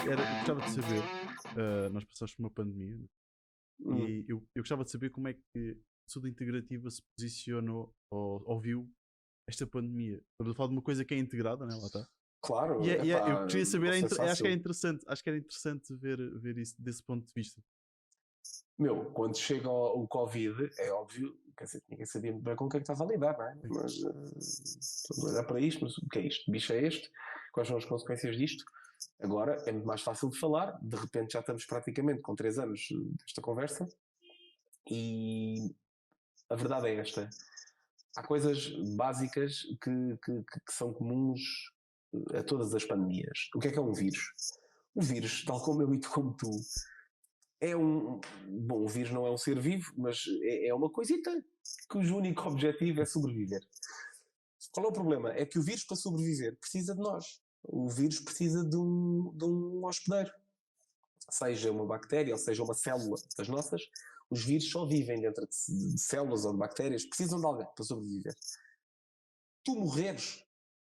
eu gostava de saber, nós passamos por uma pandemia, né? Hum. E eu gostava de saber como é que a saúde integrativa se posicionou ou viu esta pandemia. Estamos a falar de uma coisa que é integrada, né? Lá está. Claro, Eu queria saber, não foi acho que era fácil. interessante, ver isso desse ponto de vista. Meu, quando chega o Covid, é óbvio, quer dizer, ninguém sabia muito bem com o que é que estava a lidar, não é? Sim. Mas estou a olhar para isto, mas o que é isto? Que bicho é este? Quais são as consequências disto? Agora é muito mais fácil de falar, de repente já estamos praticamente com 3 anos desta conversa e a verdade é esta. Há coisas básicas que são comuns a todas as pandemias. O que é um vírus? O vírus, tal como eu e como tu, é um... Bom, o vírus não é um ser vivo, mas é uma coisita cujo único objetivo é sobreviver. Qual é o problema? É que o vírus, para sobreviver, precisa de nós. O vírus precisa de um hospedeiro. Seja uma bactéria ou seja uma célula das nossas, os vírus só vivem dentro de células ou de bactérias, precisam de alguém para sobreviver. Tu morreres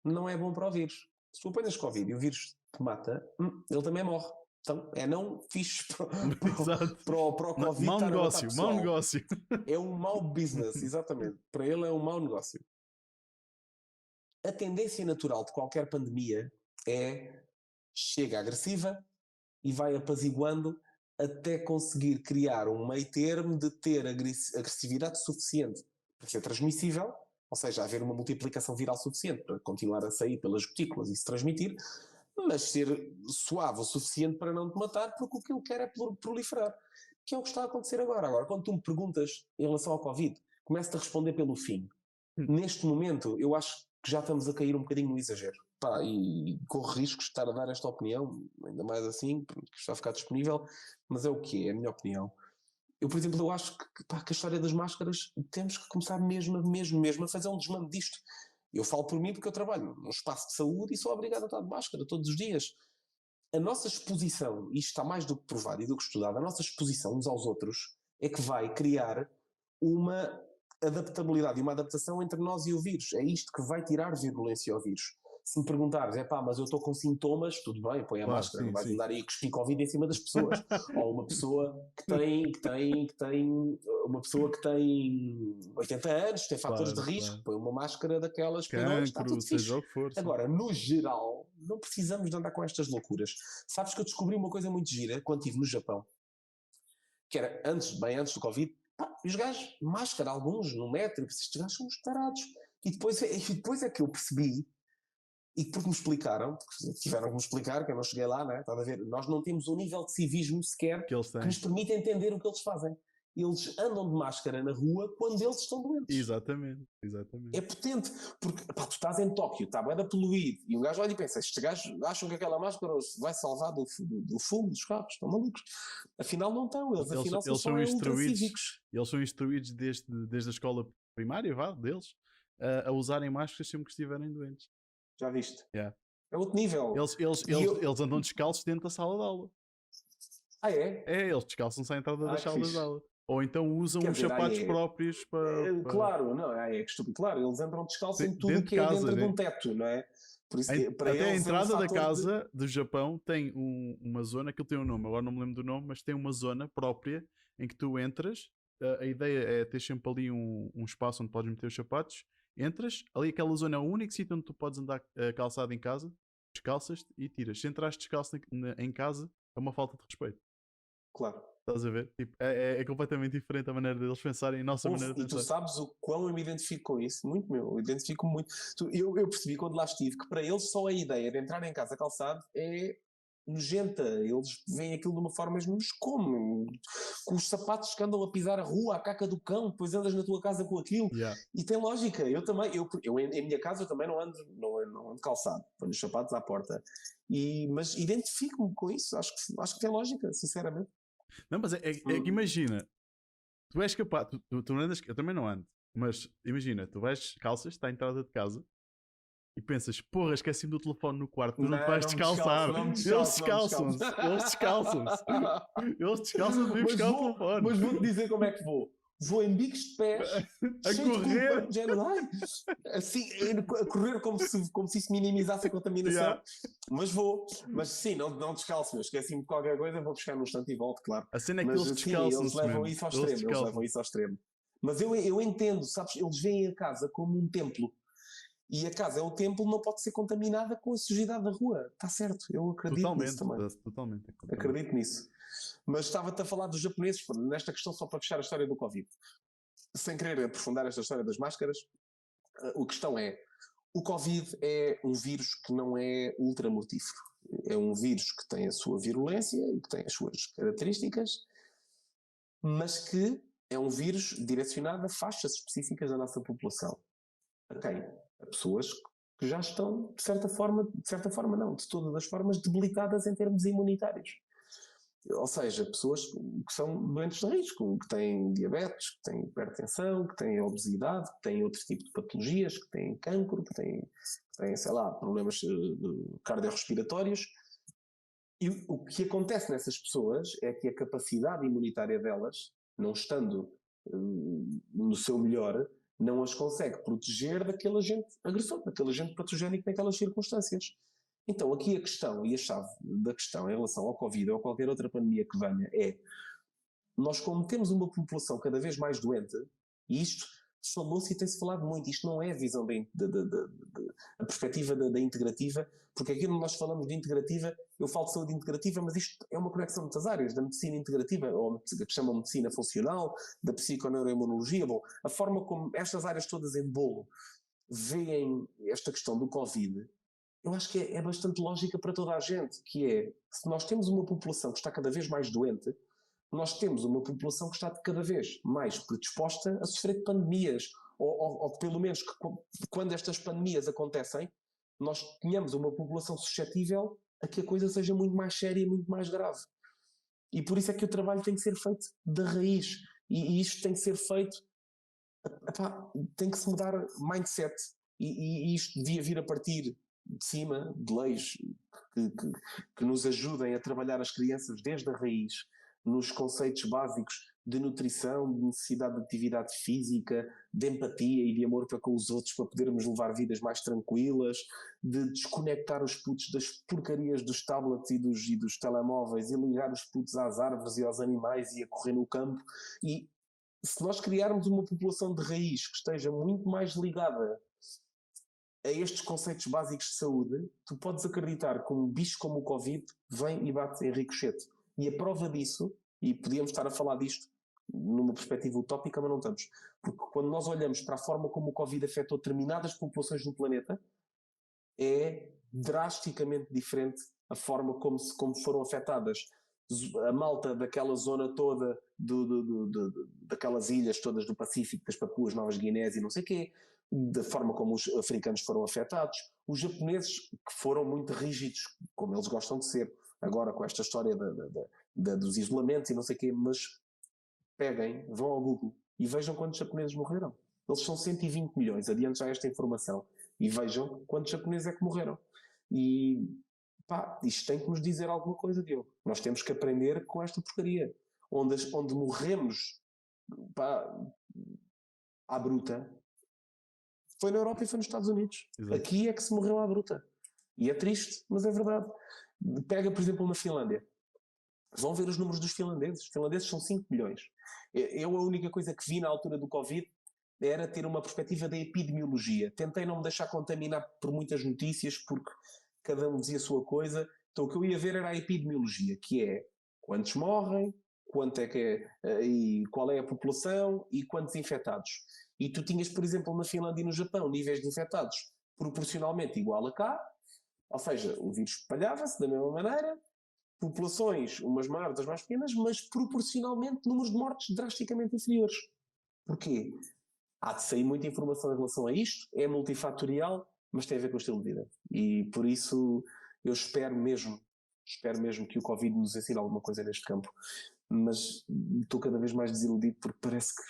não é bom para o vírus. Se tu apanhas Covid e o vírus te mata, ele também morre. Então é não fixe para o Covid. Mau estar a matar negócio, pessoal. mau negócio. É um mau business, exatamente. Para ele é um mau negócio. A tendência natural de qualquer pandemia é chega agressiva e vai apaziguando até conseguir criar um meio termo de ter agressividade suficiente para ser transmissível, ou seja, haver uma multiplicação viral suficiente para continuar a sair pelas gotículas e se transmitir, mas ser suave o suficiente para não te matar, porque o que ele quer é proliferar, que é o que está a acontecer agora. Agora, quando tu me perguntas em relação ao Covid, começo-te a responder pelo fim. Neste momento, eu acho que já estamos a cair um bocadinho no exagero. Pá, e corro riscos de estar a dar esta opinião, ainda mais assim, porque está a ficar disponível, mas é o que é a minha opinião. Eu, por exemplo, eu acho que a história das máscaras temos que começar mesmo a fazer um desmame disto. Eu falo por mim porque eu trabalho num espaço de saúde e sou obrigado a estar de máscara todos os dias. A nossa exposição, e isto está mais do que provado e do que estudado, a nossa exposição uns aos outros é que vai criar uma adaptabilidade e uma adaptação entre nós e o vírus. É isto que vai tirar virulência ao vírus. Se me perguntares, mas eu estou com sintomas, tudo bem, põe a máscara, não vais andar aí a cuspir Covid em cima das pessoas. Ou uma pessoa que tem 80 anos, tem fatores de risco, põe uma máscara daquelas peões, está tudo fixe. Agora, no geral, não precisamos de andar com estas loucuras. Sabes que eu descobri uma coisa muito gira quando estive no Japão, que era bem antes do Covid. Os gajos, máscara, alguns no metro, estes gajos são uns tarados. E depois é que eu percebi, e porque me explicaram, porque tiveram que me explicar, que eu não cheguei lá, né? Estás a ver? Nós não temos um nível de civismo sequer que nos permite entender o que eles fazem. Eles andam de máscara na rua quando eles estão doentes. Exatamente. É potente, porque tu estás em Tóquio, está bem poluído, e um gajo olha e pensa, estes gajos acham que aquela máscara os vai salvar do fumo dos carros, estão malucos. Afinal não estão, eles são ultracívicos. Eles são instruídos desde a escola primária, deles, a usarem máscaras sempre que estiverem doentes. Já viste? Yeah. É outro nível. Eles andam descalços dentro da sala de aula. É? Eles descalçam-se à entrada das salas de aula. Ou então usam os sapatos próprios para... Claro, não, é que estúpido. Claro, eles andam descalços em tudo que é dentro de um teto, não é? Por isso que, para até eles a entrada da casa do Japão tem uma zona, que ele tem um nome, agora não me lembro do nome, mas tem uma zona própria em que tu entras. A ideia é ter sempre ali um espaço onde podes meter os sapatos. Entras, ali aquela zona é o único sítio onde tu podes andar calçado em casa, descalças-te e tiras. Se entraste descalço em casa, é uma falta de respeito. Claro. Estás a ver? Tipo, é completamente diferente a maneira deles pensarem e a nossa maneira de pensar. E tu sabes o quão eu me identifico com isso? Muito, eu identifico-me muito. Eu percebi quando lá estive que para eles só a ideia de entrar em casa calçado é nojenta. Eles veem aquilo de uma forma mesmo, mas como? Com os sapatos que andam a pisar a rua, a caca do cão, depois andas na tua casa com aquilo. Yeah. E tem lógica. Eu também, em minha casa eu também não ando calçado, ponho os sapatos à porta. Mas identifico-me com isso. Acho que tem lógica, sinceramente. Não, mas é que imagina, tu és capaz, tu não andas, eu também não ando, mas imagina, tu vais calças, está à entrada de casa e pensas, porra, esqueci-me do telefone no quarto, tu não te vais descalçar. Eles descalçam-se de vir buscar o telefone. Mas vou-te dizer como é que vou. vou em bicos de pés, a correr, de género, assim, a correr como se isso minimizasse a contaminação, mas sim, não descalço, meu, esqueci-me de qualquer coisa, vou buscar no instante e volto, claro. A cena é que Mas eles sim, descalçam-se eles levam mesmo. isso ao extremo, Mas eu entendo, sabes, eles veem a casa como um templo. E a casa é um templo, não pode ser contaminada com a sujidade da rua. Está certo, eu acredito nisso também. Totalmente. Acredito nisso. Mas estava-te a falar dos japoneses, nesta questão, só para fechar a história do Covid. Sem querer aprofundar esta história das máscaras, a questão é, o Covid é um vírus que não é ultramortífero. É um vírus que tem a sua virulência e que tem as suas características, mas que é um vírus direcionado a faixas específicas da nossa população. A quem? A pessoas que já estão, de certa forma não, de todas as formas, debilitadas em termos imunitários. Ou seja, pessoas que são doentes de risco, que têm diabetes, que têm hipertensão, que têm obesidade, que têm outro tipo de patologias, que têm cancro, que têm, sei lá, problemas cardiorrespiratórios. E o que acontece nessas pessoas é que a capacidade imunitária delas, não estando no seu melhor, não as consegue proteger daquele agente agressor, daquele agente patogénico naquelas circunstâncias. Então aqui a questão e a chave da questão em relação ao Covid ou a qualquer outra pandemia que venha é, nós como temos uma população cada vez mais doente, e isto falou-se e tem-se falado muito, isto não é a visão a perspectiva da integrativa, porque aqui nós falamos de integrativa, eu falo de saúde integrativa, mas isto é uma conexão de muitas áreas, da medicina integrativa, ou que chamam de medicina funcional, da psiconeuroimunologia, bom, a forma como estas áreas todas em bolo veem esta questão do Covid, eu acho que é bastante lógica para toda a gente, que é, se nós temos uma população que está cada vez mais doente, nós temos uma população que está cada vez mais predisposta a sofrer de pandemias, ou pelo menos que quando estas pandemias acontecem, nós tenhamos uma população suscetível a que a coisa seja muito mais séria e muito mais grave. E por isso é que o trabalho tem que ser feito da raiz. E isto tem que ser feito, tem que se mudar mindset. E isto devia vir a partir de cima, de leis que nos ajudem a trabalhar as crianças desde a raiz, nos conceitos básicos de nutrição, de necessidade de atividade física, de empatia e de amor para com os outros, para podermos levar vidas mais tranquilas, de desconectar os putos das porcarias dos tablets e dos telemóveis e ligar os putos às árvores e aos animais e a correr no campo. E se nós criarmos uma população de raiz que esteja muito mais ligada a estes conceitos básicos de saúde, tu podes acreditar que um bicho como o Covid vem e bate em ricochete. E a prova disso, e podíamos estar a falar disto numa perspectiva utópica, mas não estamos. Porque quando nós olhamos para a forma como o Covid afetou determinadas populações do planeta, é drasticamente diferente a forma como foram afetadas a malta daquela zona toda, daquelas ilhas todas do Pacífico, das Papuas Novas Guinés e não sei o quê, da forma como os africanos foram afetados, os japoneses que foram muito rígidos, como eles gostam de ser, agora com esta história dos isolamentos e não sei o quê, mas peguem, vão ao Google e vejam quantos japoneses morreram. Eles são 120 milhões, adiante já esta informação, e vejam quantos japoneses é que morreram. E isto tem que nos dizer alguma coisa, Diogo. Nós temos que aprender com esta porcaria, onde morremos à bruta, foi na Europa e foi nos Estados Unidos. Exato. Aqui é que se morreu à bruta. E é triste, mas é verdade. Pega, por exemplo, na Finlândia. Vão ver os números dos finlandeses. Os finlandeses são 5 milhões. Eu a única coisa que vi na altura do Covid era ter uma perspectiva da epidemiologia. Tentei não me deixar contaminar por muitas notícias, porque cada um dizia a sua coisa. Então o que eu ia ver era a epidemiologia, que é quantos morrem, quanto é que e qual é a população e quantos infectados. E tu tinhas, por exemplo, na Finlândia e no Japão, níveis de infectados proporcionalmente igual a cá, ou seja, o vírus espalhava-se da mesma maneira, populações, umas maiores, outras mais pequenas, mas proporcionalmente números de mortes drasticamente inferiores. Porquê? Há de sair muita informação em relação a isto, é multifatorial, mas tem a ver com o estilo de vida. E por isso eu espero mesmo que o Covid nos ensine alguma coisa neste campo. Mas estou cada vez mais desiludido porque parece que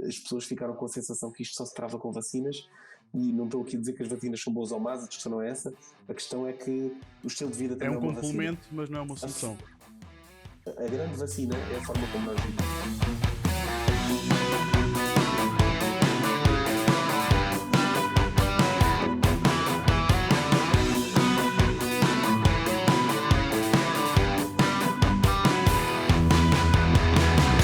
as pessoas ficaram com a sensação que isto só se trava com vacinas, e não estou aqui a dizer que as vacinas são boas ou más, a questão não é essa, a questão é que o estilo de vida também é um complemento, mas não é uma solução. A grande vacina é a forma como nós vivemos.